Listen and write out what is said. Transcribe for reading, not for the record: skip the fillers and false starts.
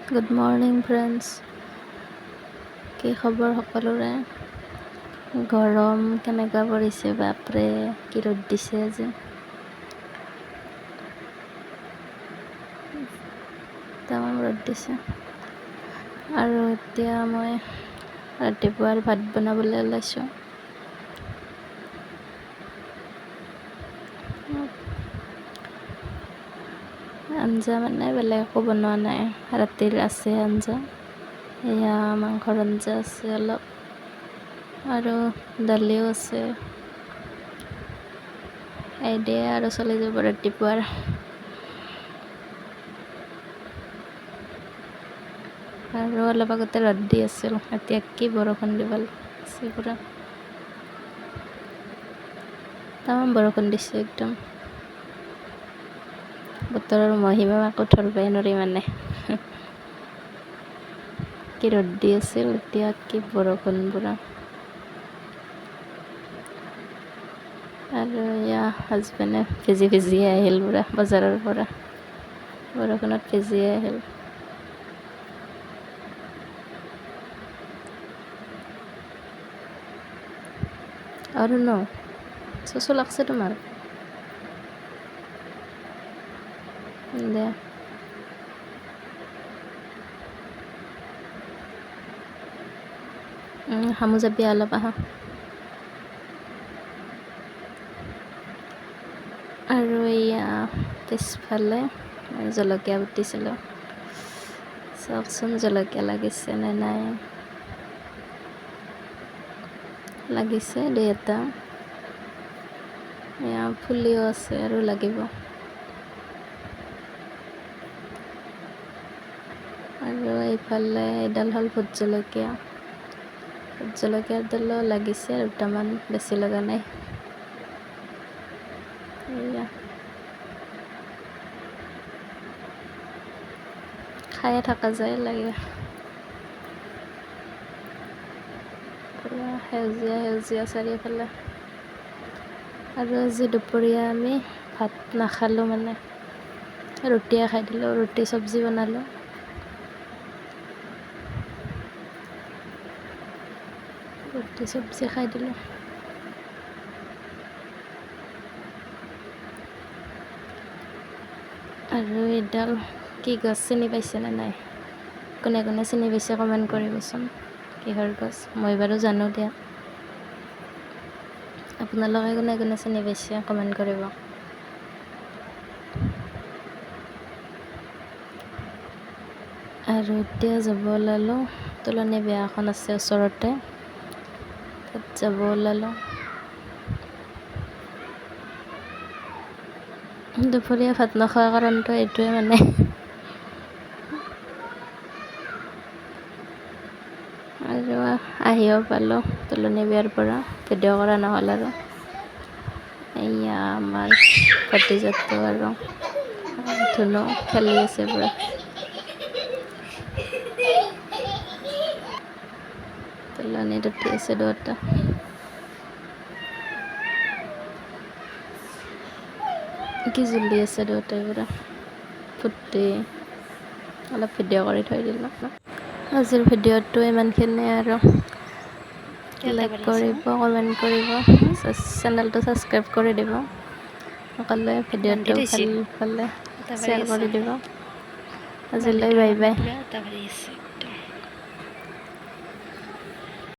Good morning friends, কি খবৰ সকলোৰে? গৰম কেনেকুৱা পৰিছে বাপৰে, কি ৰ'দ দিছে আজি। তামাম ৰ'দ দিছে। আৰু এতিয়া মই ৰাতিপুৱাৰ ভাত বনাবলৈ ওলাইছোঁ। আঞ্জা মানে বেলেগ একো বনোৱা নাই, ৰাতিৰ আছে আঞ্জা। এয়া মাংসৰ আঞ্জা আছে অলপ, আৰু দালিও আছে। এই দিয়ে আৰু চলি যাব ৰাতিপুৱাৰ। আৰু অলপ আগতে ৰ'দ দি আছিল, এতিয়া কি বৰষুণ দিব আছে পুৰা। তামাম বৰষুণ দিছে একদম। বতৰৰ মহিমা একো ধৰিবই নোৱাৰি মানে। কি ৰ'দ দি আছিল, এতিয়া কি বৰষুণ পুৰা। আৰু এয়া হাজবেণ্ডে ভিজি আহিল পুৰা বজাৰৰ পৰা, বৰষুণত ভিজি আহিল। আৰু চচু লাগছে তোমাৰ দে। হামু যাবি অলপ আহা। আৰু এয়া পিছফালে জলকীয়া পুতিছিলোঁ, চাওকচোন জলকীয়া লাগিছে নে নাই। লাগিছে দুই এটা, এয়া ফুলিও আছে আৰু লাগিব। আৰু এইফালে এডাল হ'ল ভোট জলকীয়াৰ ডালো লাগিছে, দুটামান, বেছি লগা নাই। এয়া খায়ে থকা যায়, লাগে পুৰা সেউজীয়া চাৰিওফালে। আৰু আজি দুপৰীয়া আমি ভাত নাখালোঁ, মানে ৰুটিয়ে খাই দিলোঁ, ৰুটি চব্জি বনালোঁ। ৰুটি চব্জি খাই দিলোঁ। আৰু এইডাল কি গছ চিনি পাইছেনে নাই? কোনে কোনে চিনি পাইছে কমেণ্ট কৰিবচোন, কিহৰ গছ। মই বাৰু জানো দিয়া, আপোনালোকে কোনে কোনে চিনি পাইছে কমেণ্ট কৰিব। আৰু এতিয়া যাব ওলালোঁ, তোলনি বিয়া এখন আছে ওচৰতে, তাত যাব ওলালোঁ। দুপৰীয়া ভাত নোখোৱা কাৰণটো এইটোৱে মানে। আৰু আহিও পালোঁ তোলনি বিয়াৰ পৰা, ভিডিঅ' কৰা নহ'ল আৰু। এয়া আমাৰ ভতিজাটো আৰু ধুনু খেলি আছে পুৰা। তোলনিত উঠি আছে দুটা। কি জ্বলি আছে দুটাই পুৰা ফূৰ্তি। অলপ ভিডিঅ' কৰি থৈ দিলোঁ। আজিৰ ভিডিঅ'টো ইমানখিনিয়ে আৰু। লাইক কৰিব, কমেণ্ট কৰিব, চেনেলটো ছাবস্ক্ৰাইব কৰি দিব। সকলোৱে ভিডিঅ'টো ভাল পালে শ্বেয়াৰ কৰি দিব। আজিলৈ বাই বাই।